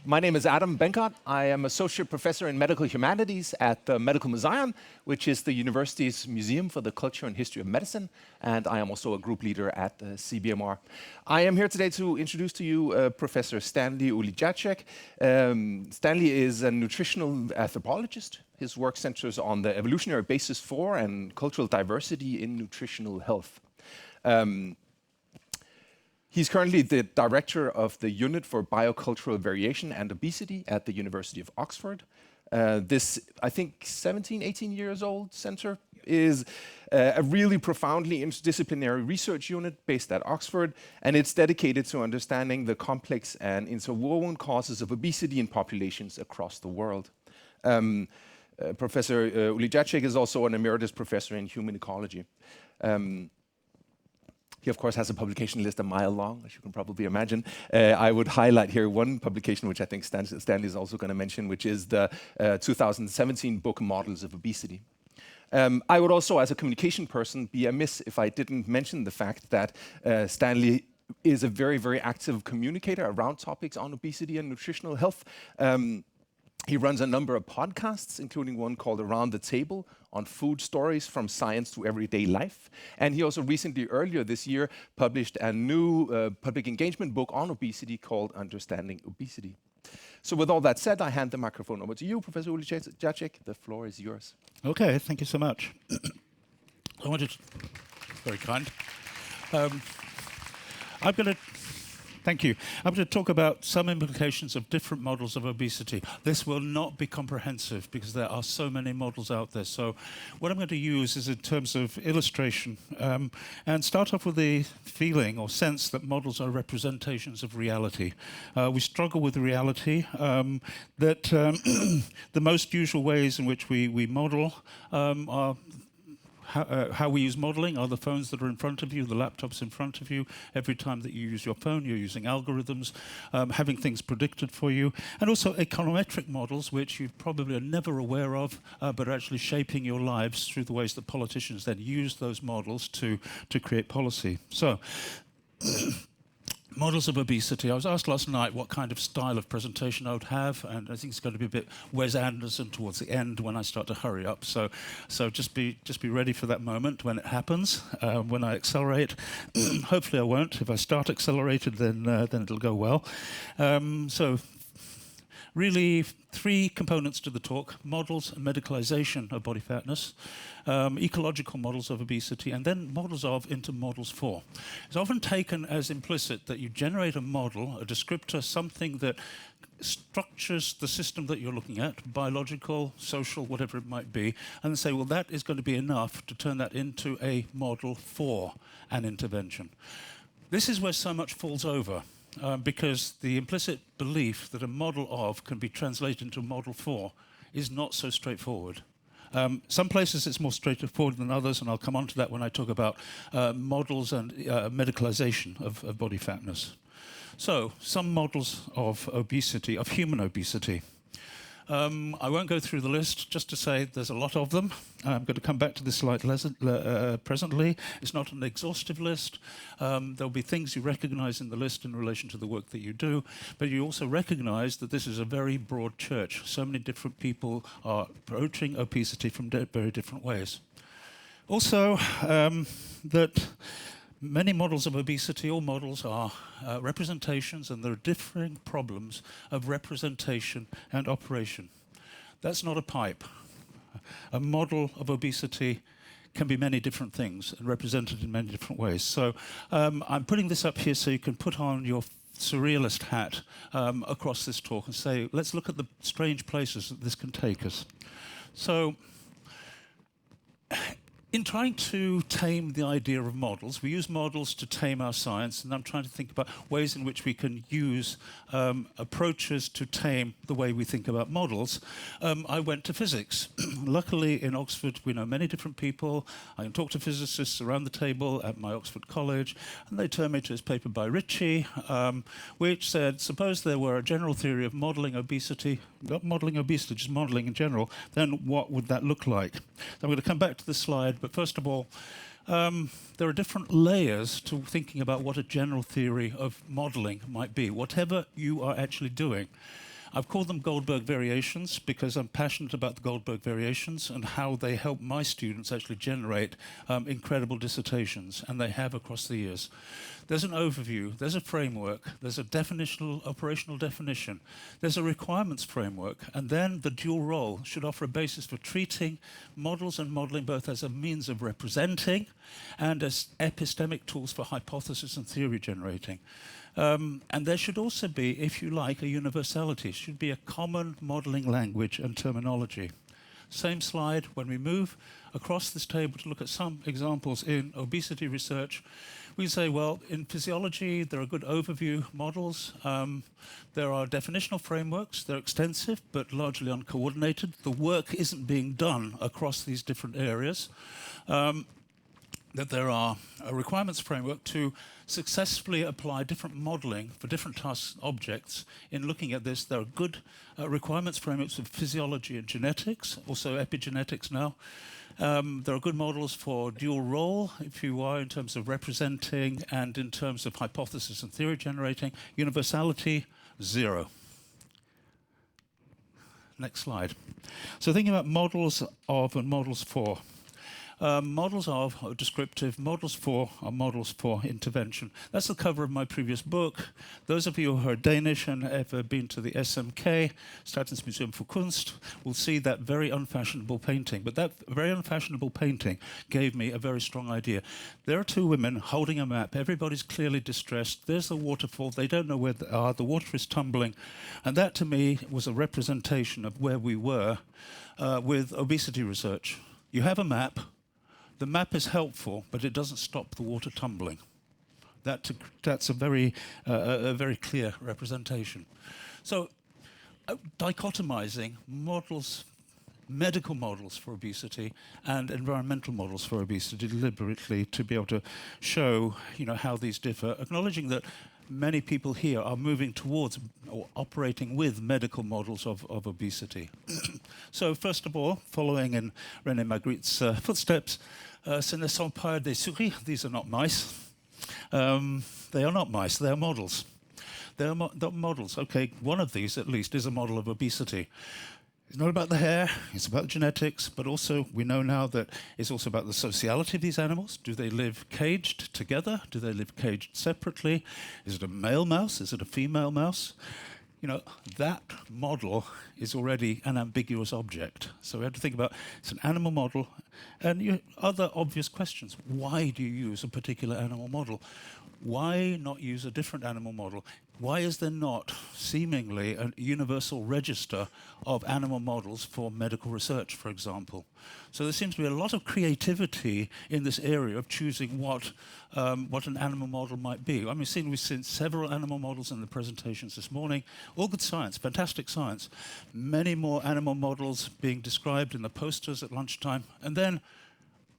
My name is Adam Benkert. I am Associate Professor in Medical Humanities at the Medical Museum, which is the university's museum for the culture and history of medicine, and I am also a group leader at CBMR. I am here today to introduce to you Professor Stanley Ulijaszek. Stanley is a nutritional anthropologist. His work centers on the evolutionary basis for and cultural diversity in nutritional health. He's currently the director of the Unit for Biocultural Variation and Obesity at the University of Oxford. This, I think, 17, 18 years old center is a really profoundly interdisciplinary research unit based at Oxford, and it's dedicated to understanding the complex and interwoven causes of obesity in populations across the world. Professor Ulijaszek is also an emeritus professor in human ecology. He, of course, has a publication list a mile long, as you can probably imagine. I would highlight here one publication, which I think Stanley is also going to mention, which is the 2017 book Models of Obesity. I would also, as a communication person, be amiss if I didn't mention the fact that Stanley is a very, very active communicator around topics on obesity and nutritional health. He runs a number of podcasts, including one called Around the Table on food stories from science to everyday life. And he also recently, earlier this year, published a new public engagement book on obesity called Understanding Obesity. So with all that said, I hand the microphone over to you, Professor Ulijaszek. The floor is yours. Okay, thank you so much. I wanted to, very kind. Thank you. I'm going to talk about some implications of different models of obesity. This will not be comprehensive because there are so many models out there. So what I'm going to use is in terms of illustration and start off with the feeling or sense that models are representations of reality. We struggle with reality, that the most usual ways in which we model are how we use modeling are the phones that are in front of you, the laptops in front of you. Every time that you use your phone, you're using algorithms, having things predicted for you, and also econometric models, which you probably are never aware of, but are actually shaping your lives through the ways that politicians then use those models to create policy. So, models of obesity. I was asked last night what kind of style of presentation I would have, and I think it's going to be a bit Wes Anderson towards the end when I start to hurry up. So just be ready for that moment when it happens, when I accelerate. Hopefully I won't. If I start accelerated, then it'll go well. So really, three components to the talk: models and medicalization of body fatness, ecological models of obesity, and then models of into models for. It's often taken as implicit that you generate a model, a descriptor, something that structures the system that you're looking at, biological, social, whatever it might be, and then say, well, that is going to be enough to turn that into a model for an intervention. This is where so much falls over. Because the implicit belief that a model of can be translated into a model for is not so straightforward. Some places it's more straightforward than others, and I'll come on to that when I talk about models and medicalization of body fatness. So, some models of obesity, of human obesity. I won't go through the list, just to say there's a lot of them. I'm going to come back to this slide presently. It's not an exhaustive list. There'll be things you recognize in the list in relation to the work that you do, but you also recognize that this is a very broad church. So many different people are approaching obesity from very different ways. Also, that many models of obesity, all models are representations, and there are differing problems of representation and operation. That's not a pipe. A model of obesity can be many different things and represented in many different ways. So I'm putting this up here so you can put on your surrealist hat across this talk and say, let's look at the strange places that this can take us. So, in trying to tame the idea of models, we use models to tame our science, and I'm trying to think about ways in which we can use approaches to tame the way we think about models. I went to physics. Luckily, in Oxford, we know many different people. I can talk to physicists around the table at my Oxford college, and they turned me to this paper by Ritchie, which said, suppose there were a general theory of modeling obesity, not modeling obesity, just modeling in general, then what would that look like? So I'm going to come back to this slide. But first of all, there are different layers to thinking about what a general theory of modeling might be, whatever you are actually doing. I've called them Goldberg variations because I'm passionate about the Goldberg variations and how they help my students actually generate incredible dissertations, and they have across the years. There's an overview, there's a framework, there's a definitional, operational definition, there's a requirements framework, and then the dual role should offer a basis for treating models and modeling both as a means of representing and as epistemic tools for hypothesis and theory generating. And there should also be, if you like, a universality. It should be a common modeling language and terminology. Same slide, when we move across this table to look at some examples in obesity research, we say, well, in physiology, there are good overview models. There are definitional frameworks. They're extensive, but largely uncoordinated. The work isn't being done across these different areas. That there are a requirements framework to successfully apply different modeling for different task objects. In looking at this, there are good requirements frameworks for physiology and genetics, also epigenetics now. There are good models for dual role, if you are, in terms of representing and in terms of hypothesis and theory generating. Universality, 0. Next slide. So thinking about models of and models for. Models of are descriptive, models for are models for intervention. That's the cover of my previous book. Those of you who are Danish and ever been to the SMK, Statens Museum for Kunst, will see that very unfashionable painting. But that very unfashionable painting gave me a very strong idea. There are two women holding a map. Everybody's clearly distressed. There's the waterfall. They don't know where they are. The water is tumbling. And that, to me, was a representation of where we were with obesity research. You have a map. The map is helpful, but it doesn't stop the water tumbling. That's a very clear representation. So, dichotomizing models, medical models for obesity and environmental models for obesity deliberately to be able to show, how these differ, acknowledging that many people here are moving towards or operating with medical models of obesity. So, first of all, following in René Magritte's footsteps, ce ne sont pas des souris. These are not mice. They are not mice. They are models. They are models. Okay, one of these, at least, is a model of obesity. It's not about the hair, it's about genetics, but also we know now that it's also about the sociality of these animals. Do they live caged together? Do they live caged separately? Is it a male mouse? Is it a female mouse? That model is already an ambiguous object. So we have to think about, it's an animal model, and other obvious questions. Why do you use a particular animal model? Why not use a different animal model? Why is there not seemingly a universal register of animal models for medical research, for example? So there seems to be a lot of creativity in this area of choosing what an animal model might be. I mean, we've seen several animal models in the presentations this morning. All good science, fantastic science. Many more animal models being described in the posters at lunchtime. And then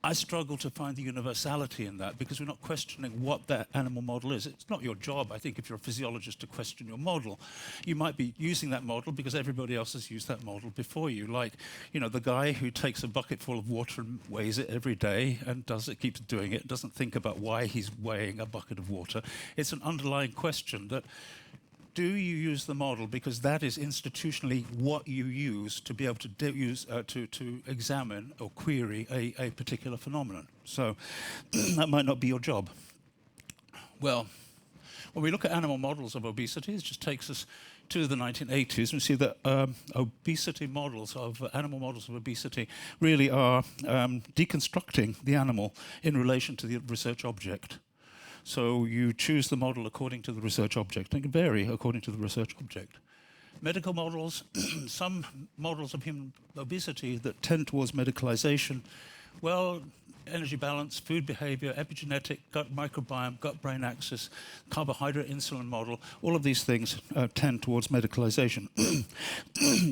I struggle to find the universality in that because we're not questioning what that animal model is. It's not your job, I think, if you're a physiologist to question your model. You might be using that model because everybody else has used that model before you. Like, the guy who takes a bucket full of water and weighs it every day and keeps doing it, doesn't think about why he's weighing a bucket of water. It's an underlying question that, do you use the model because that is institutionally what you use to be able to to examine or query a particular phenomenon? So that might not be your job. Well, when we look at animal models of obesity, it just takes us to the 1980s, and we see that obesity models of animal models of obesity really are deconstructing the animal in relation to the research object. So you choose the model according to the research object. It can vary according to the research object. Medical models, some models of human obesity that tend towards medicalization, well, energy balance, food behavior, epigenetic, gut microbiome, gut-brain axis, carbohydrate insulin model, all of these things tend towards medicalization.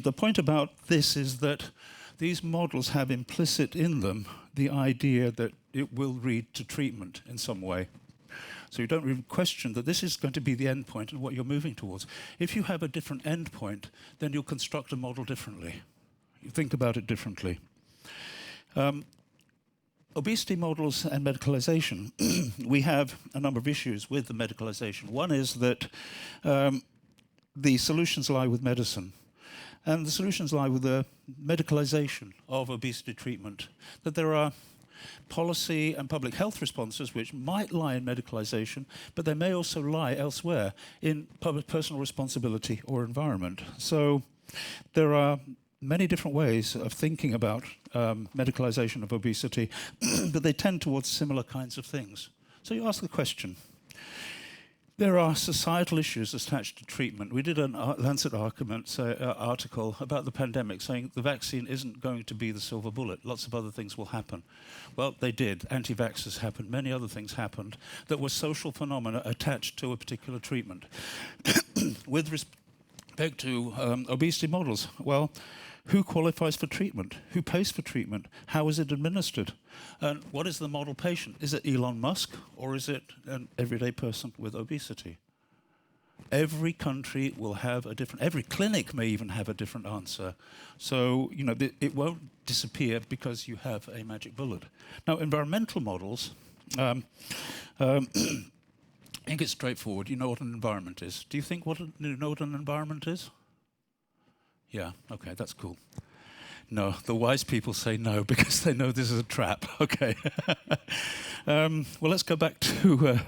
The point about this is that these models have implicit in them the idea that it will lead to treatment in some way. So you don't really question that this is going to be the end point and what you're moving towards. If you have a different end point, then you'll construct a model differently. You think about it differently. Obesity models and medicalization. We have a number of issues with the medicalization. One is that the solutions lie with medicine. And the solutions lie with the medicalization of obesity treatment. That there are policy and public health responses which might lie in medicalization, but they may also lie elsewhere in public personal responsibility or environment. So there are many different ways of thinking about medicalization of obesity, but they tend towards similar kinds of things. So you ask the question. There are societal issues attached to treatment. We did a Lancet article about the pandemic saying the vaccine isn't going to be the silver bullet. Lots of other things will happen. Well, they did. Anti-vaxxers happened. Many other things happened that were social phenomena attached to a particular treatment. With respect to obesity models, well, who qualifies for treatment? Who pays for treatment? How is it administered? And what is the model patient? Is it Elon Musk or is it an everyday person with obesity? Every country will have a different, every clinic may even have a different answer. So, you know, it won't disappear because you have a magic bullet. Now, environmental models, I think it's straightforward. You know what an environment is. Do you know what an environment is? Yeah, okay, that's cool. No, the wise people say no because they know this is a trap. Okay. Well, let's go back to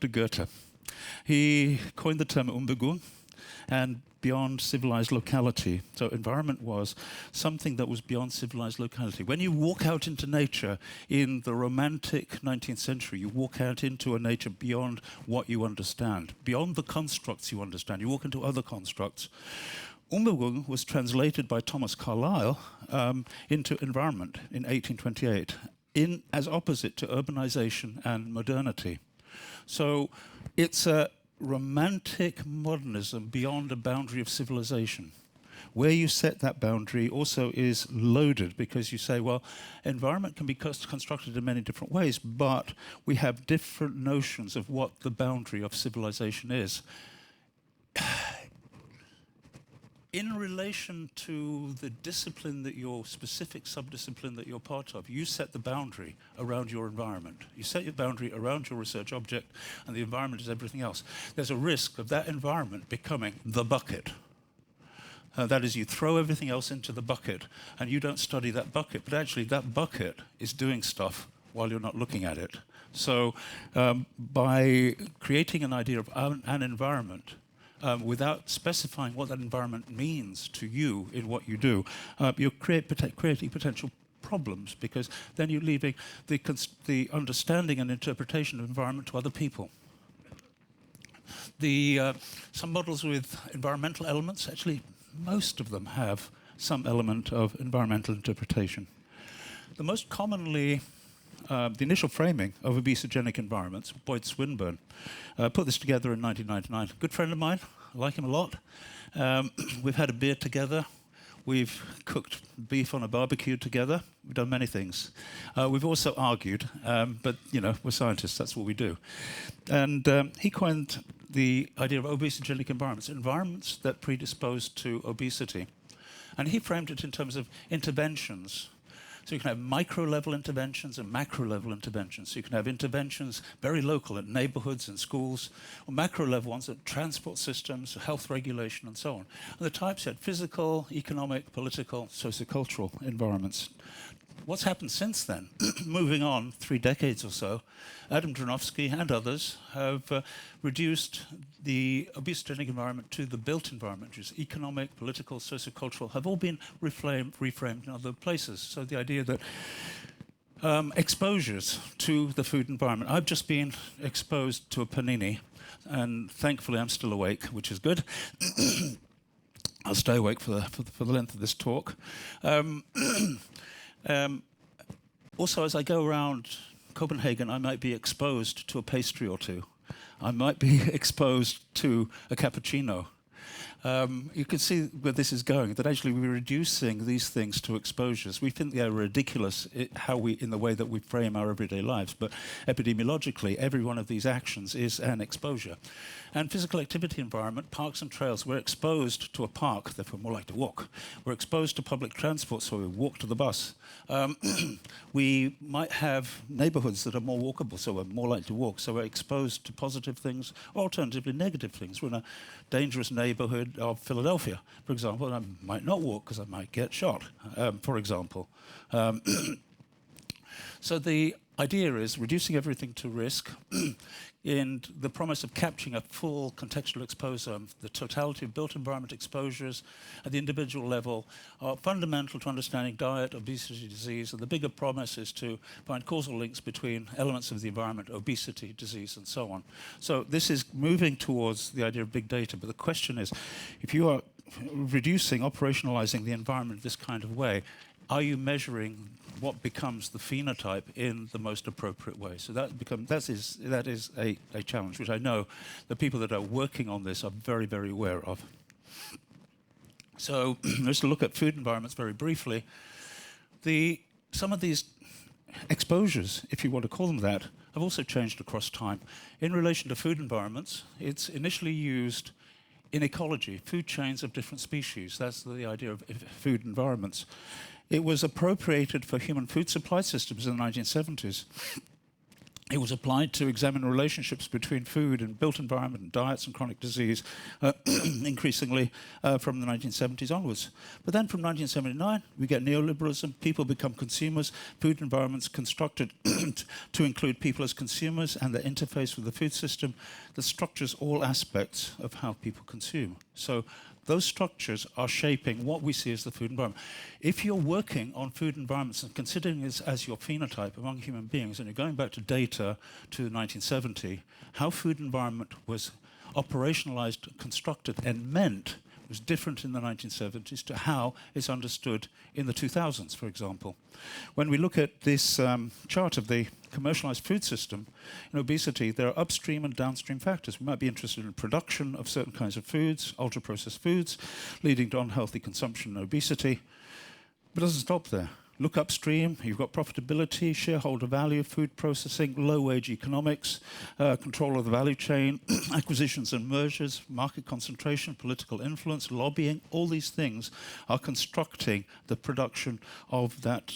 Goethe. He coined the term Umgebung and beyond civilized locality. So environment was something that was beyond civilized locality. When you walk out into nature in the romantic 19th century, you walk out into a nature beyond what you understand, beyond the constructs you understand. You walk into other constructs. Umgebung was translated by Thomas Carlyle into environment in 1828, as opposite to urbanization and modernity. So it's a romantic modernism beyond a boundary of civilization. Where you set that boundary also is loaded because you say, well, environment can be constructed in many different ways, but we have different notions of what the boundary of civilization is. In relation to the discipline that your specific subdiscipline that you're part of, you set the boundary around your environment. You set your boundary around your research object, and the environment is everything else. There's a risk of that environment becoming the bucket. That is, you throw everything else into the bucket, and you don't study that bucket, but actually that bucket is doing stuff while you're not looking at it. So by creating an idea of an environment, without specifying what that environment means to you in what you do, you're creating potential problems because then you're leaving the understanding and interpretation of environment to other people. Some models with environmental elements, actually most of them have some element of environmental interpretation. The most commonly the initial framing of obesogenic environments, Boyd Swinburne, put this together in 1999. A good friend of mine, I like him a lot. We've had a beer together. We've cooked beef on a barbecue together. We've done many things. We've also argued, but you know, we're scientists, that's what we do. And he coined the idea of obesogenic environments that predispose to obesity. And he framed it in terms of interventions. So you can have micro-level interventions and macro-level interventions. So you can have interventions very local at neighborhoods and schools, or macro-level ones at transport systems, health regulation, and so on. And the types had physical, economic, political, sociocultural environments. What's happened since then? Moving on 3 decades or so, Adam Dronowski and others have reduced the obesogenic environment to the built environment, which is economic, political, sociocultural, have all been reframed in other places. So the idea that exposures to the food environment. I've just been exposed to a panini, and thankfully I'm still awake, which is good. I'll stay awake for the length of this talk. Also, as I go around Copenhagen, I might be exposed to a pastry or two. I might be exposed to a cappuccino. You can see where this is going, that actually we're reducing these things to exposures. We think they're ridiculous in the way that we frame our everyday lives, but epidemiologically, every one of these actions is an exposure. And physical activity environment, parks and trails, we're exposed to a park, therefore more like to walk. We're exposed to public transport, so we walk to the bus. We might have neighborhoods that are more walkable, so we're more likely to walk. So we're exposed to positive things, or alternatively negative things. We're in a dangerous neighborhood of Philadelphia, for example, and I might not walk because I might get shot, for example. So the idea is reducing everything to risk in the promise of capturing a full contextual exposure. The totality of built environment exposures at the individual level are fundamental to understanding diet, obesity, disease, and the bigger promise is to find causal links between elements of the environment, obesity, disease, and so on. So this is moving towards the idea of big data, but the question is, if you are reducing, operationalizing the environment this kind of way, are you measuring what becomes the phenotype in the most appropriate way? So that is a challenge, which I know the people that are working on this are very, very aware of. So let's look at food environments very briefly. Some of these exposures, if you want to call them that, have also changed across time. In relation to food environments, it's initially used in ecology, food chains of different species. That's the idea of food environments. It was appropriated for human food supply systems in the 1970s. It was applied to examine relationships between food and built environment and diets and chronic disease, increasingly from the 1970s onwards. But then from 1979, we get neoliberalism, people become consumers, food environments constructed to include people as consumers and their interface with the food system that structures all aspects of how people consume. So those structures are shaping what we see as the food environment. If you're working on food environments and considering this as your phenotype among human beings, and you're going back to data to 1970, how food environment was operationalized, constructed, and meant was different in the 1970s to how it's understood in the 2000s, for example. When we look at this chart of the commercialized food system, in obesity, there are upstream and downstream factors. We might be interested in production of certain kinds of foods, ultra-processed foods, leading to unhealthy consumption and obesity. But it doesn't stop there. Look upstream, you've got profitability, shareholder value, food processing, low-wage economics, control of the value chain, acquisitions and mergers, market concentration, political influence, lobbying. All these things are constructing the production of that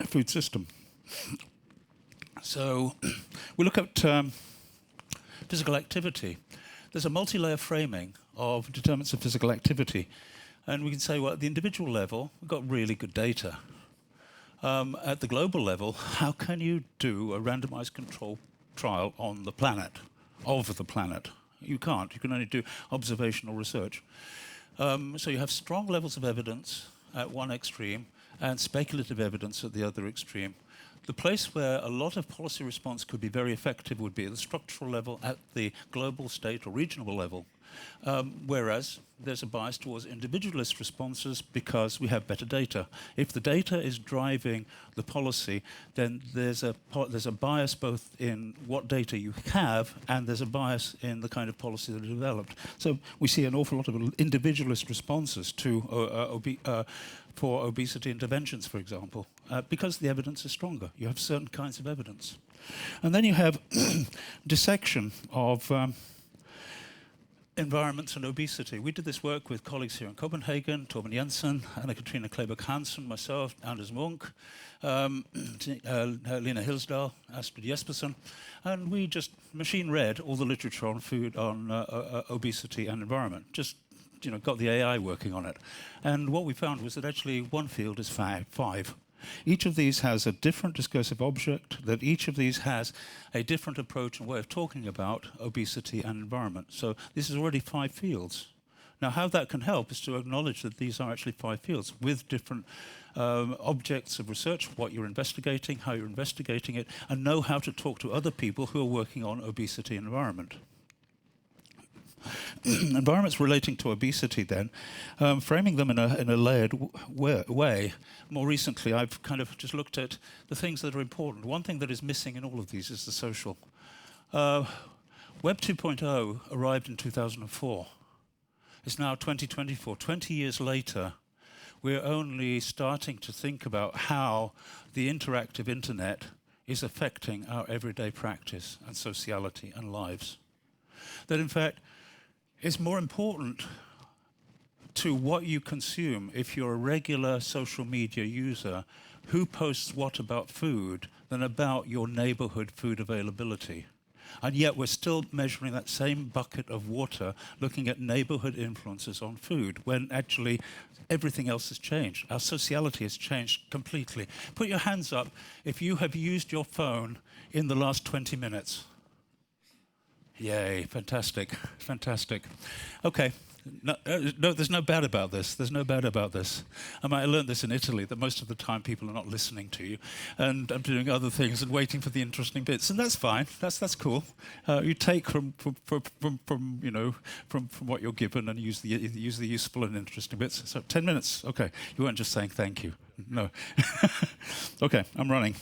food system. So we look at physical activity. There's a multi-layer framing of determinants of physical activity. And we can say, well, at the individual level, we've got really good data. At the global level, how can you do a randomized control trial on the planet, of the planet? You can't. You can only do observational research. So you have strong levels of evidence at one extreme and speculative evidence at the other extreme. The place where a lot of policy response could be very effective would be at the structural level, at the global, state, or regional level. Whereas there's a bias towards individualist responses because we have better data. If the data is driving the policy, then there's a bias both in what data you have and there's a bias in the kind of policy that is developed. So we see an awful lot of individualist responses to for obesity interventions, for example, because the evidence is stronger. You have certain kinds of evidence. And then you have dissection of environments and obesity. We did this work with colleagues here in Copenhagen, Torben Jensen, Anna-Katrina Kleberg-Hansen, myself, Anders Munch, Lena Hilsdal, Astrid Jespersen, and we just machine read all the literature on food, on obesity and environment. Just got the AI working on it. And what we found was that actually one field is five. Each of these has a different discursive object, that each of these has a different approach and way of talking about obesity and environment. So this is already 5 fields. Now, how that can help is to acknowledge that these are actually 5 fields with different objects of research, what you're investigating, how you're investigating it, and know how to talk to other people who are working on obesity and environment. Environments relating to obesity then, framing them in a layered way. More recently, I've kind of just looked at the things that are important. One thing that is missing in all of these is the social. Web 2.0 arrived in 2004. It's now 2024. 20 years later, we're only starting to think about how the interactive internet is affecting our everyday practice and sociality and lives. That in fact, it's more important to what you consume if you're a regular social media user who posts what about food than about your neighborhood food availability. And yet we're still measuring that same bucket of water, looking at neighborhood influences on food, when actually everything else has changed. Our sociality has changed completely. Put your hands up if you have used your phone in the last 20 minutes. Yay, fantastic, fantastic. Okay. No, there's no bad about this. There's no bad about this. I might have learned this in Italy, that most of the time people are not listening to you, and I'm doing other things and waiting for the interesting bits, and that's fine. That's cool. You take from what you're given and use the useful and interesting bits. So 10 minutes. Okay, you weren't just saying thank you. No. Okay, I'm running.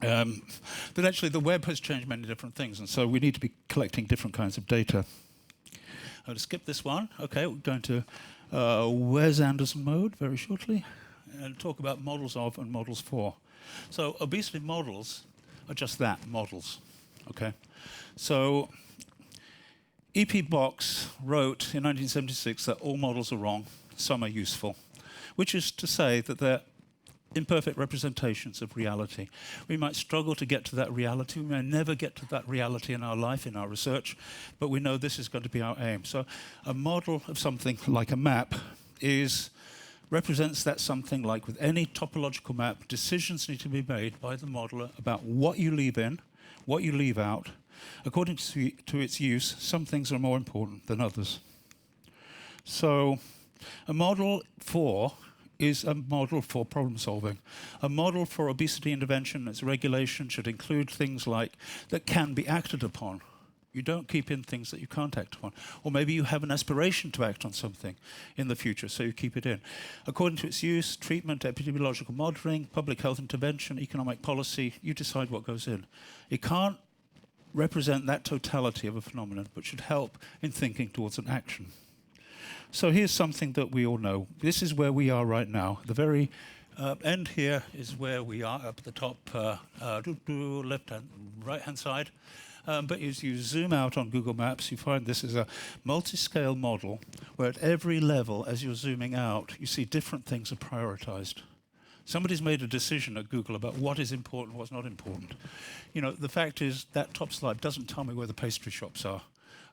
But actually, the web has changed many different things, and so we need to be collecting different kinds of data. I'm going to skip this one. Okay, we're going to Wes Anderson mode very shortly and talk about models of and models for. So obesity models are just that, models. Okay, so E.P. Box wrote in 1976 that all models are wrong, some are useful, which is to say that they're imperfect representations of reality. We might struggle to get to that reality. We may never get to that reality in our life, in our research, but we know this is going to be our aim. So a model of something like a map represents that something like with any topological map, decisions need to be made by the modeler about what you leave in, what you leave out. According to its use, some things are more important than others. So a model for is a model for problem solving. A model for obesity intervention, its regulation should include things like that can be acted upon. You don't keep in things that you can't act upon. Or maybe you have an aspiration to act on something in the future, so you keep it in. According to its use, treatment, epidemiological modeling, public health intervention, economic policy, you decide what goes in. It can't represent that totality of a phenomenon, but should help in thinking towards an action. So here's something that we all know. This is where we are right now. The very end here is where we are, up at the top, left-hand, right-hand side. But as you zoom out on Google Maps, you find this is a multi-scale model where at every level, as you're zooming out, you see different things are prioritized. Somebody's made a decision at Google about what is important, what's not important. You know, the fact is that top slide doesn't tell me where the pastry shops are.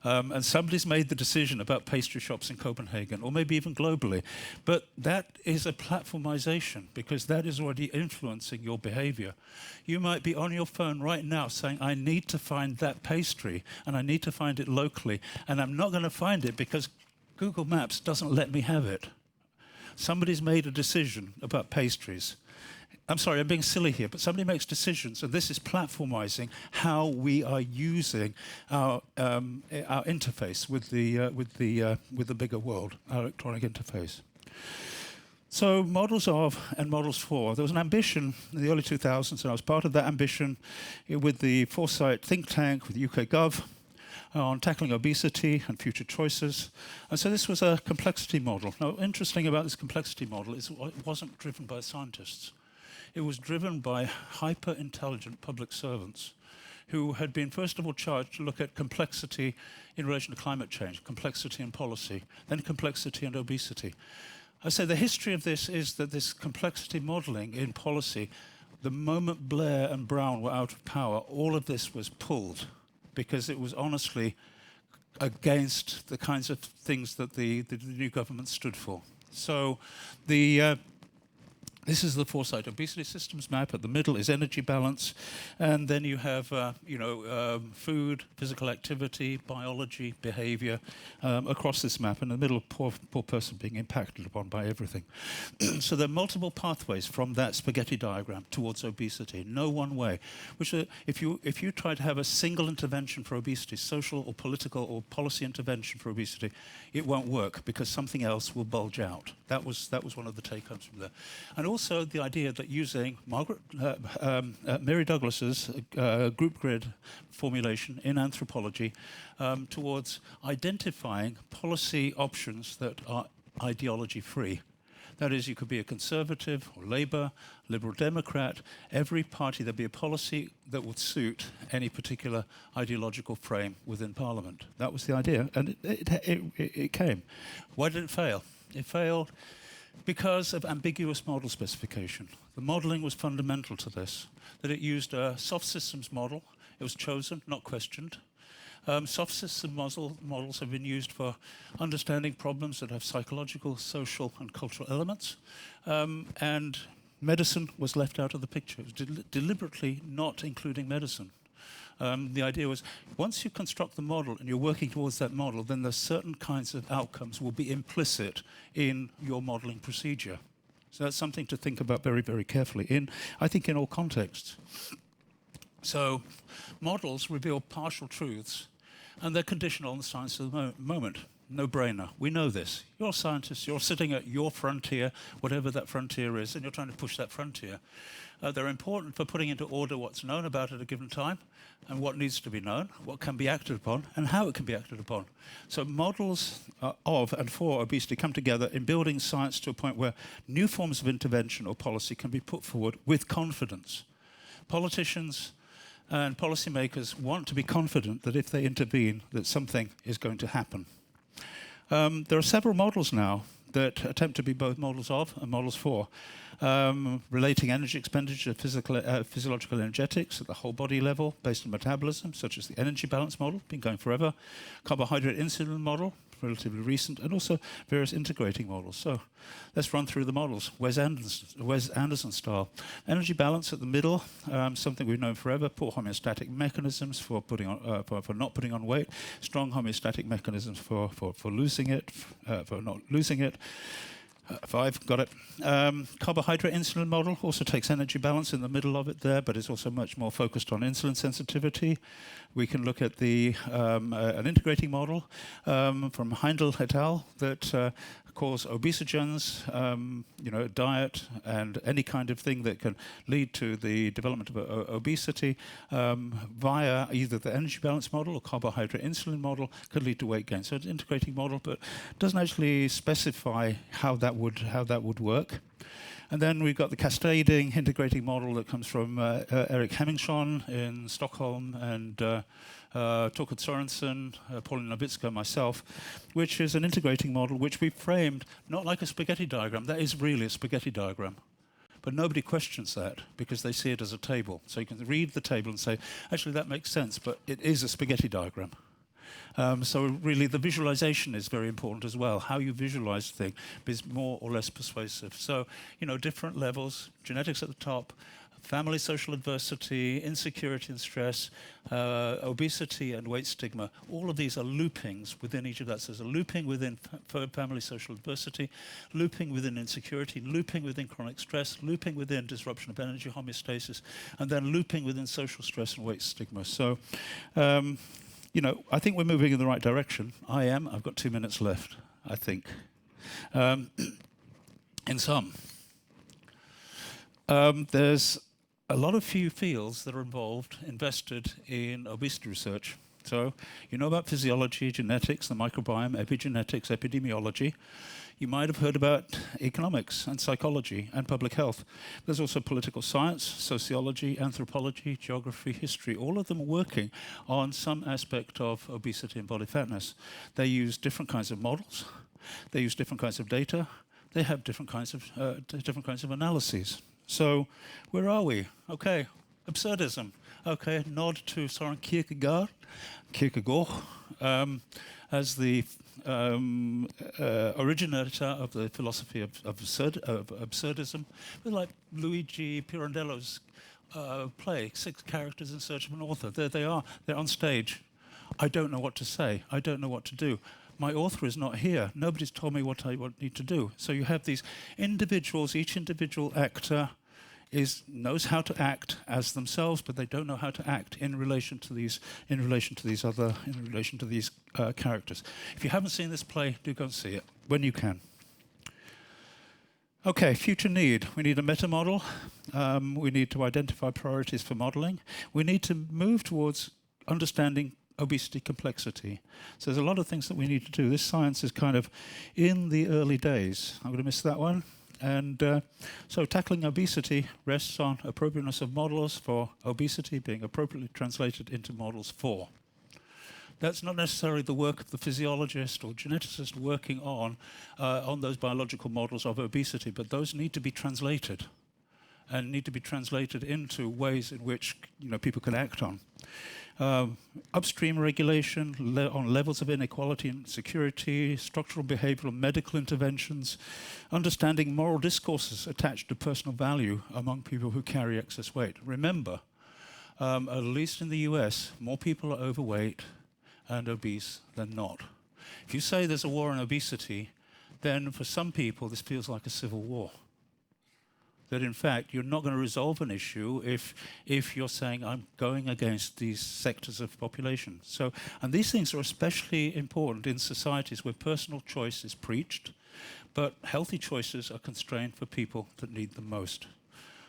And somebody's made the decision about pastry shops in Copenhagen, or maybe even globally. But that is a platformization, because that is already influencing your behavior. You might be on your phone right now saying, I need to find that pastry, and I need to find it locally, and I'm not going to find it because Google Maps doesn't let me have it. Somebody's made a decision about pastries. I'm sorry, I'm being silly here, but somebody makes decisions, and this is platformizing how we are using our interface with the bigger world, our electronic interface. So models of and models for. There was an ambition in the early 2000s, and I was part of that ambition with the Foresight think tank, with UK Gov, on tackling obesity and future choices. And so this was a complexity model. Now, interesting about this complexity model is it wasn't driven by scientists. It was driven by hyper-intelligent public servants who had been, first of all, charged to look at complexity in relation to climate change, complexity in policy, then complexity and obesity. I say the history of this is that this complexity modeling in policy, the moment Blair and Brown were out of power, all of this was pulled because it was honestly against the kinds of things that the new government stood for. So this is the Foresight Obesity Systems map. At the middle is energy balance. And then you have food, physical activity, biology, behavior across this map. And in the middle, poor person being impacted upon by everything. So there are multiple pathways from that spaghetti diagram towards obesity. No one way. Which if you try to have a single intervention for obesity, social or political or policy intervention for obesity, it won't work because something else will bulge out. That was one of the take-homes from there. And also the idea that using Mary Douglas's group grid formulation in anthropology towards identifying policy options that are ideology-free. That is, you could be a Conservative or Labour, Liberal Democrat. Every party, there'd be a policy that would suit any particular ideological frame within Parliament. That was the idea, and it came. Why did it fail? It failed because of ambiguous model specification. The modelling was fundamental to this, that it used a soft systems model. It was chosen, not questioned. Soft system models have been used for understanding problems that have psychological, social, and cultural elements. And medicine was left out of the picture. It was deliberately not including medicine. The idea was, once you construct the model and you're working towards that model, then there's certain kinds of outcomes will be implicit in your modeling procedure. So that's something to think about very, very carefully, I think in all contexts. So models reveal partial truths, and they're conditional on the science of the moment. No-brainer. We know this. You're a scientist. You're sitting at your frontier, whatever that frontier is, and you're trying to push that frontier. They're important for putting into order what's known about at a given time and what needs to be known, what can be acted upon, and how it can be acted upon. So models of and for obesity come together in building science to a point where new forms of intervention or policy can be put forward with confidence. Politicians and policymakers want to be confident that if they intervene, that something is going to happen. There are several models now that attempt to be both models of and models for, relating energy expenditure to physiological energetics at the whole body level based on metabolism, such as the energy balance model, been going forever, carbohydrate insulin model, relatively recent, and also various integrating models. So let's run through the models, Wes Anderson style. Energy balance at the middle, something we've known forever, poor homeostatic mechanisms for not putting on weight, strong homeostatic mechanisms for losing it, for not losing it. 5, got it. Carbohydrate insulin model also takes energy balance in the middle of it there, but it's also much more focused on insulin sensitivity. We can look at an integrating model from Heindel et al. That calls obesogens, diet and any kind of thing that can lead to the development of obesity via either the energy balance model or carbohydrate insulin model could lead to weight gain. So it's an integrating model, but doesn't actually specify how that would work. And then we've got the cascading integrating model that comes from Erik Hemmingsson in Stockholm and Torkil Sorensen, Pauline Nowicka, myself, which is an integrating model which we framed not like a spaghetti diagram. That is really a spaghetti diagram. But nobody questions that because they see it as a table. So you can read the table and say, actually, that makes sense, but it is a spaghetti diagram. So really the visualization is very important as well. How you visualize the thing is more or less persuasive. So, different levels, genetics at the top, family social adversity, insecurity and stress, obesity and weight stigma. All of these are loopings within each of that. So there's a looping within family social adversity, looping within insecurity, looping within chronic stress, looping within disruption of energy homeostasis, and then looping within social stress and weight stigma. So I think we're moving in the right direction. I am. I've got 2 minutes left, I think. In sum, there's a lot of few fields that are invested in obesity research. So you know about physiology, genetics, the microbiome, epigenetics, epidemiology. You might have heard about economics and psychology and public health. There's also political science, sociology, anthropology, geography, history, all of them working on some aspect of obesity and body fatness. They use different kinds of models. They use different kinds of data. They have different kinds of analyses. So where are we? Okay, absurdism. Okay, nod to Søren Kierkegaard as the originator of the philosophy of absurdism. But like Luigi Pirandello's play, 6 characters in search of an author. There they are. They're on stage. I don't know what to say. I don't know what to do. My author is not here. Nobody's told me what I need to do. So you have these individuals. Each individual actor knows how to act as themselves, but they don't know how to act in relation to these characters. If you haven't seen this play, do go and see it when you can. Okay, future need. We need a meta model. We need to identify priorities for modeling. We need to move towards understanding obesity complexity. So there's a lot of things that we need to do. This science is kind of in the early days. I'm going to miss that one. And so tackling obesity rests on appropriateness of models for obesity being appropriately translated into models for. That's not necessarily the work of the physiologist or geneticist working on those biological models of obesity, but those need to be translated and need to be translated into ways in which people can act on. Upstream regulation on levels of inequality and security, structural behavioral medical interventions, understanding moral discourses attached to personal value among people who carry excess weight. Remember, at least in the US, more people are overweight and obese than not. If you say there's a war on obesity, then for some people this feels like a civil war. That in fact you're not going to resolve an issue if you're saying I'm going against these sectors of population. So, and these things are especially important in societies where personal choice is preached, but healthy choices are constrained for people that need them most.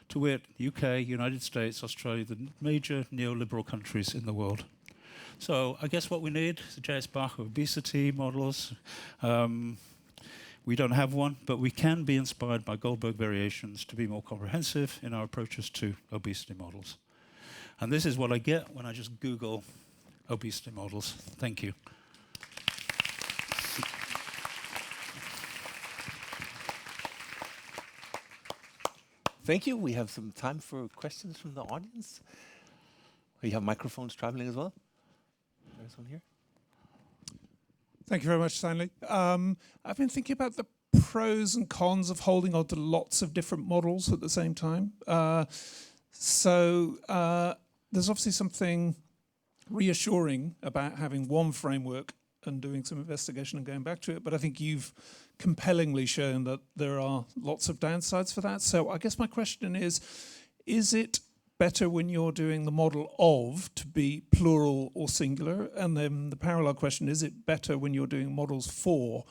To wit, UK, United States, Australia, the major neoliberal countries in the world. So I guess what we need is the J.S. Bach obesity models. We don't have one, but we can be inspired by Goldberg variations to be more comprehensive in our approaches to obesity models. And this is what I get when I just Google obesity models. Thank you. Thank you. We have some time for questions from the audience. We have microphones traveling as well. There's one here. Thank you very much, Stanley. I've been thinking about the pros and cons of holding on to lots of different models at the same time. So there's obviously something reassuring about having one framework and doing some investigation and going back to it, but I think you've compellingly shown that there are lots of downsides for that. So I guess my question is it better when you're doing the model of to be plural or singular? And then the parallel question, is it better when you're doing models for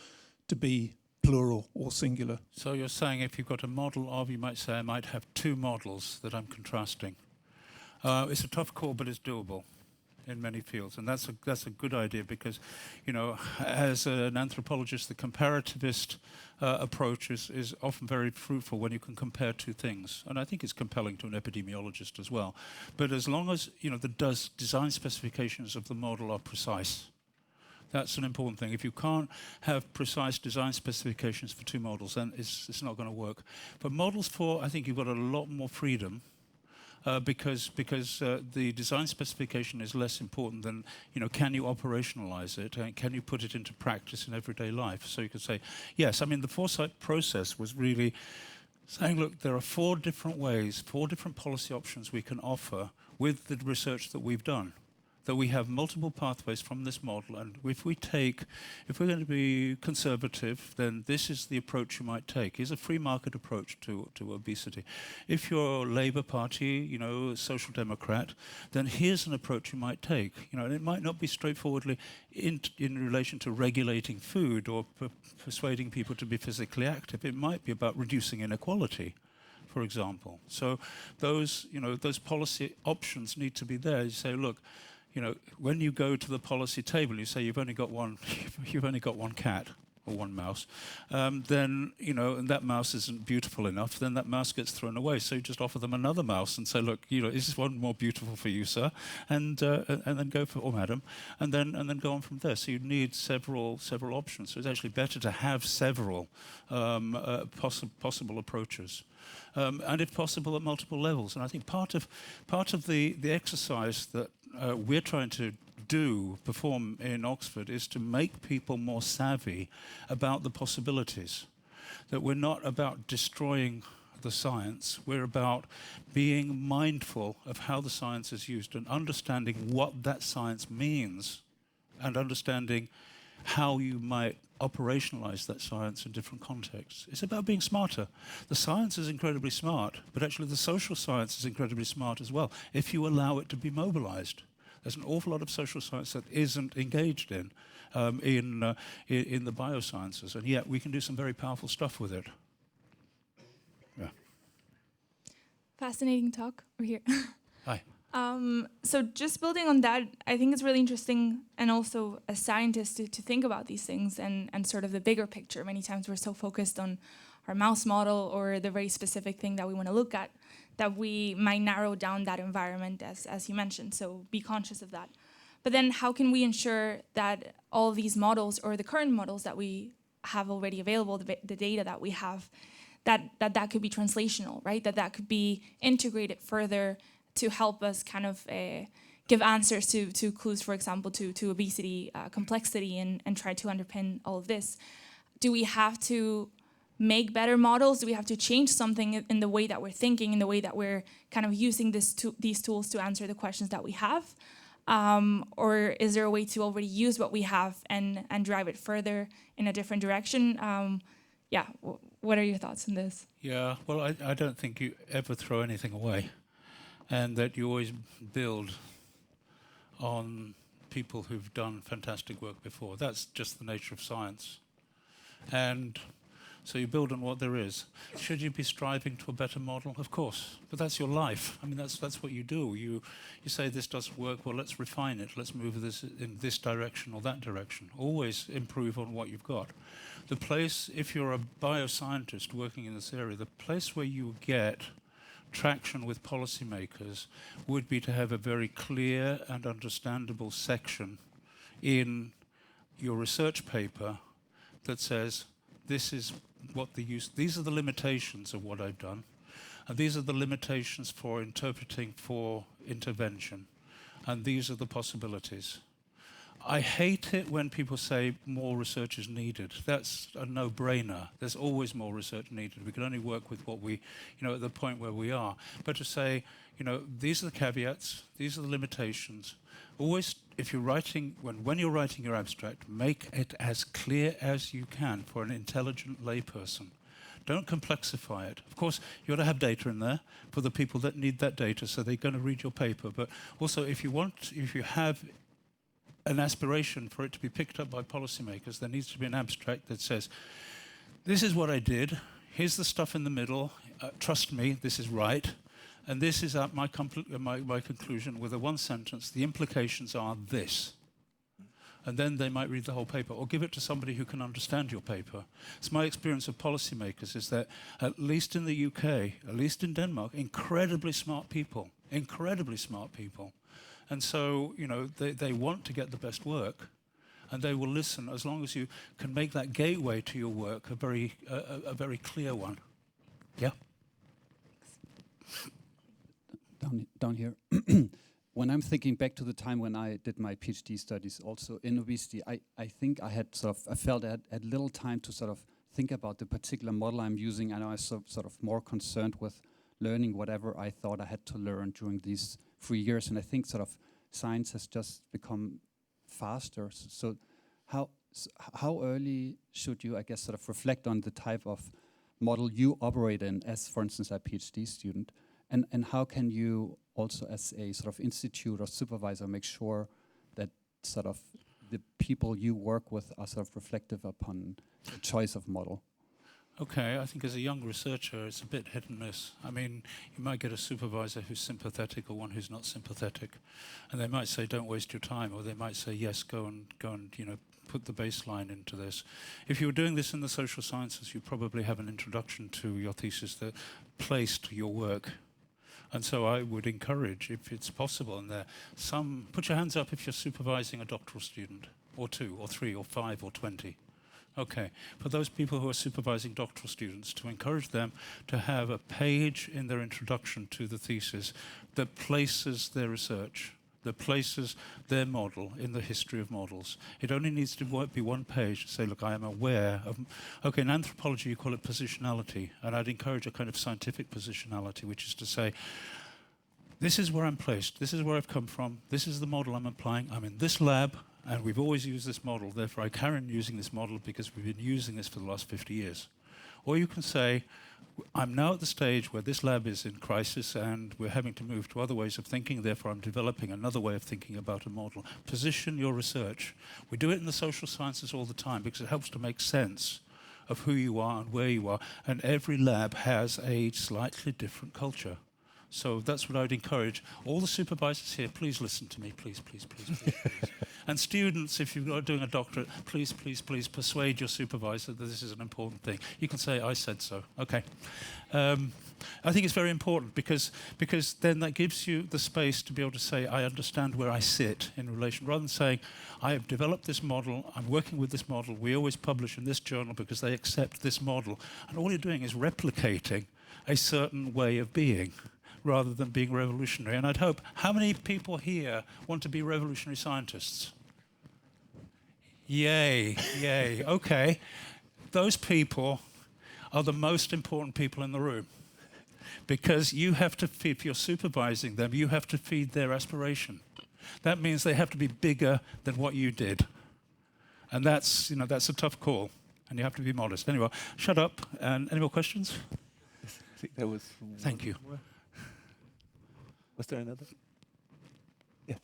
to be plural or singular? So you're saying if you've got a model of, you might say I might have two models that I'm contrasting. It's a tough call, but it's doable in many fields, and that's a good idea because, as an anthropologist, the comparativist approach is often very fruitful when you can compare two things, and I think it's compelling to an epidemiologist as well. But as long as the design specifications of the model are precise, that's an important thing. If you can't have precise design specifications for two models, then it's not going to work. For models for, I think you've got a lot more freedom. Because the design specification is less important than, can you operationalize it? And can you put it into practice in everyday life? So you could say, yes, I mean, the foresight process was really saying, look, there are four different ways, four different policy options we can offer with the research that we've done. That we have multiple pathways from this model, and if we're going to be conservative, then this is the approach you might take. Here's a free market approach to obesity. If you're Labour Party, Social Democrat, then here's an approach you might take. And it might not be straightforwardly in relation to regulating food or persuading people to be physically active. It might be about reducing inequality, for example. So those policy options need to be there. You say, look, when you go to the policy table, you say you've only got one cat or one mouse, then and that mouse isn't beautiful enough. Then that mouse gets thrown away. So you just offer them another mouse and say, look, is this one more beautiful for you, sir? And then go for, or madam, and then go on from there. So you need several options. So it's actually better to have several possible approaches. And if possible at multiple levels. And I think part of the exercise that we're trying to perform in Oxford is to make people more savvy about the possibilities. That we're not about destroying the science, we're about being mindful of how the science is used and understanding what that science means and understanding how you might operationalize that science in different contexts. It's about being smarter. The science is incredibly smart, but actually the social science is incredibly smart as well, if you allow it to be mobilized. There's an awful lot of social science that isn't engaged in the biosciences, and yet we can do some very powerful stuff with it. Fascinating talk. We're here. Hi. So just building on that, I think it's really interesting, and also as scientists to think about these things and sort of the bigger picture. Many times we're so focused on our mouse model or the very specific thing that we want to look at that we might narrow down that environment, as you mentioned. So be conscious of that. But then how can we ensure that all these models, or the current models that we have already available, the data that we have, that could be translational, right? That could be integrated further to help us kind of give answers to clues, for example, to obesity complexity and try to underpin all of this. Do we have to make better models? Do we have to change something in the way that we're thinking, in the way that we're kind of using these tools to answer the questions that we have? Or is there a way to already use what we have and drive it further in a different direction? Yeah, what are your thoughts on this? Yeah, well, I don't think you ever throw anything away, and that you always build on people who've done fantastic work before. That's just the nature of science. And so you build on what there is. Should you be striving to a better model? Of course, but that's your life. I mean, that's what you do. You say this doesn't work, well, let's refine it. Let's move this in this direction or that direction. Always improve on what you've got. The place, if you're a bioscientist working in this area, the place where you get traction with policymakers would be to have a very clear and understandable section in your research paper that says, this is what these are the limitations of what I've done, and these are the limitations for interpreting for intervention, and these are the possibilities. I hate it when people say more research is needed. That's a no-brainer. There's always more research needed. We can only work with what we, at the point where we are. But to say, these are the caveats, these are the limitations. Always, if you're writing, when you're writing your abstract, make it as clear as you can for an intelligent layperson. Don't complexify it. Of course, you ought to have data in there for the people that need that data, so they're going to read your paper. But also, if you have an aspiration for it to be picked up by policymakers, there needs to be an abstract that says, this is what I did, here's the stuff in the middle, trust me, this is right, and this is my conclusion with a one sentence, the implications are this. And then they might read the whole paper, or give it to somebody who can understand your paper. It's my experience of policymakers is that, at least in the UK, at least in Denmark, incredibly smart people. And so, they want to get the best work, and they will listen as long as you can make that gateway to your work a very clear one. Yeah? Down here. When I'm thinking back to the time when I did my PhD studies also in obesity, I think I felt I had little time to sort of think about the particular model I'm using, and I was sort of more concerned with learning whatever I thought I had to learn during these 3 years. And I think sort of science has just become faster. So how early should you, I guess, sort of reflect on the type of model you operate in as, for instance, a PhD student? And how can you also, as a sort of institute or supervisor, make sure that sort of the people you work with are sort of reflective upon the choice of model? Okay, I think as a young researcher, it's a bit hit and miss. I mean, you might get a supervisor who's sympathetic or one who's not sympathetic, and they might say, "Don't waste your time," or they might say, "Yes, go and put the baseline into this." If you were doing this in the social sciences, you probably have an introduction to your thesis that placed your work. And so I would encourage, if it's possible, and put your hands up if you're supervising a doctoral student, or 2, or 3, or 5, or 20. Okay, for those people who are supervising doctoral students, to encourage them to have a page in their introduction to the thesis that places their research, that places their model in the history of models. It only needs to be one page to say, look, I am aware of... Okay, in anthropology you call it positionality, and I'd encourage a kind of scientific positionality, which is to say, this is where I'm placed, this is where I've come from, this is the model I'm applying, I'm in this lab, and we've always used this model, therefore I carry on using this model because we've been using this for the last 50 years. Or you can say, I'm now at the stage where this lab is in crisis and we're having to move to other ways of thinking, therefore I'm developing another way of thinking about a model. Position your research. We do it in the social sciences all the time because it helps to make sense of who you are and where you are, and every lab has a slightly different culture. So that's what I would encourage. All the supervisors here, please listen to me, please, please, please, please, please. And students, if you're doing a doctorate, please, please, please persuade your supervisor that this is an important thing. You can say, I said so. Okay. I think it's very important because then that gives you the space to be able to say, I understand where I sit in relation, rather than saying, I have developed this model, I'm working with this model, we always publish in this journal because they accept this model. And all you're doing is replicating a certain way of being, rather than being revolutionary. And I'd hope, how many people here want to be revolutionary scientists? Yay, yay, okay. Those people are the most important people in the room, because you have to feed, if you're supervising them, you have to feed their aspiration. That means they have to be bigger than what you did. And that's, you know, that's a tough call, and you have to be modest. Anyway, shut up, and any more questions? I think that was... Thank you. More. Was there another? Yeah.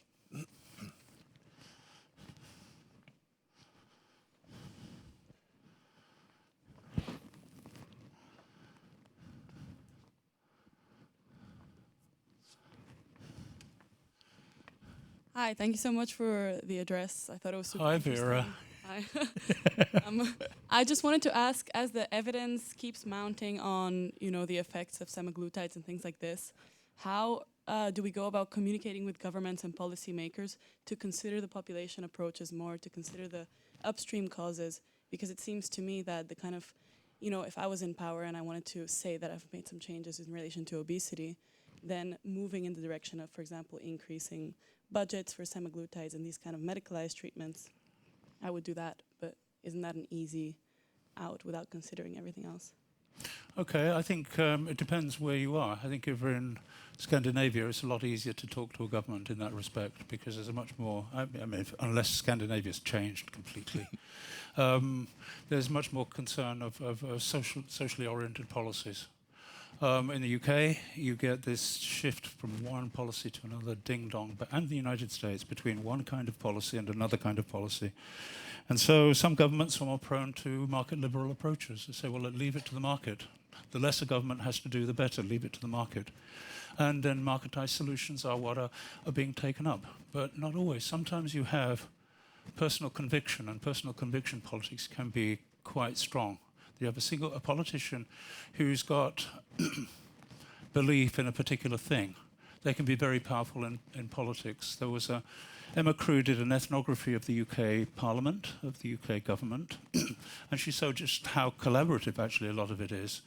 Hi, thank you so much for the address. I thought it was super Hi, interesting. Vera. Hi. I just wanted to ask, as the evidence keeps mounting on, you know, the effects of semaglutides and things like this, how do we go about communicating with governments and policymakers to consider the population approaches more, to consider the upstream causes? Because it seems to me that the kind of, you know, if I was in power and I wanted to say that I've made some changes in relation to obesity, then moving in the direction of, for example, increasing budgets for semaglutides and these kind of medicalized treatments, I would do that. But isn't that an easy out without considering everything else? Okay, I think it depends where you are. I think if you're in Scandinavia, it's a lot easier to talk to a government in that respect, because there's a much more, I mean, unless Scandinavia's changed completely, there's much more concern of socially oriented policies. In the UK, you get this shift from one policy to another, ding-dong, and the United States, between one kind of policy and another kind of policy. And so some governments are more prone to market liberal approaches. They say, well, leave it to the market. The less a government has to do, the better. Leave it to the market. And then marketized solutions are what are being taken up. But not always. Sometimes you have personal conviction, and personal conviction politics can be quite strong. You have a politician who's got belief in a particular thing. They can be very powerful in politics. There was Emma Crew did an ethnography of the UK Parliament, of the UK government, and she showed just how collaborative actually a lot of it is.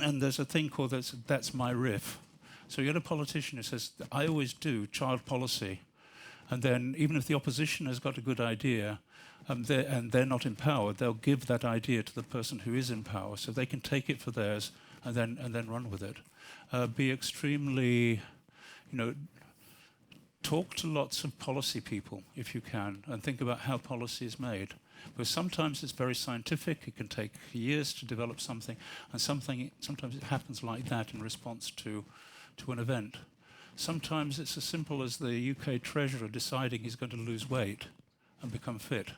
And there's a thing called that's my riff. So you get a politician who says, I always do child policy, and then even if the opposition has got a good idea, and they're not in power, they'll give that idea to the person who is in power, so they can take it for theirs and then run with it. Be extremely, you know, talk to lots of policy people if you can, and think about how policy is made. Because sometimes it's very scientific, it can take years to develop something, and sometimes it happens like that in response to an event. Sometimes it's as simple as the UK Treasurer deciding he's going to lose weight and become fit,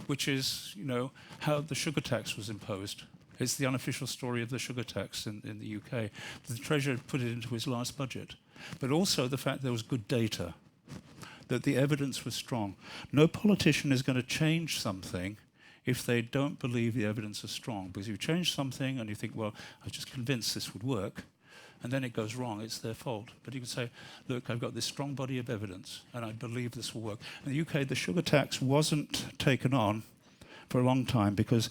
which is, you know, how the sugar tax was imposed. It's the unofficial story of the sugar tax in the UK. The Treasurer put it into his last budget. But also the fact there was good data, that the evidence was strong. No politician is going to change something if they don't believe the evidence is strong. Because you change something and you think, well, I was just convinced this would work, and then it goes wrong, it's their fault. But you can say, look, I've got this strong body of evidence, and I believe this will work. In the UK, the sugar tax wasn't taken on for a long time, because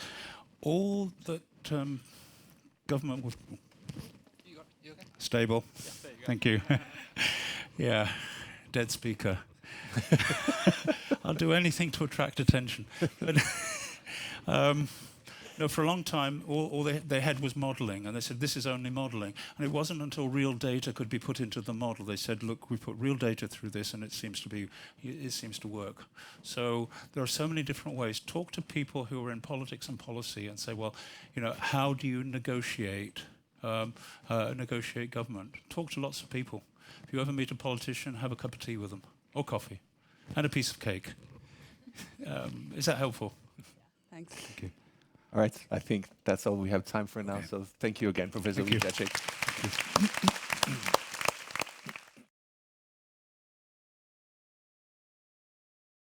all that government was... You okay? Stable. Yeah, there you go. Thank you. Yeah, dead speaker. I'll do anything to attract attention. But no, for a long time, all they had was modelling, and they said, this is only modelling. And it wasn't until real data could be put into the model. They said, look, we put real data through this, and it seems to work. So there are so many different ways. Talk to people who are in politics and policy and say, well, you know, how do you negotiate government? Talk to lots of people. If you ever meet a politician, have a cup of tea with them, or coffee, and a piece of cake. Is that helpful? Thanks. Thank you. All right, I think that's all we have time for now. Okay. So thank you again, Professor Ulijaszek.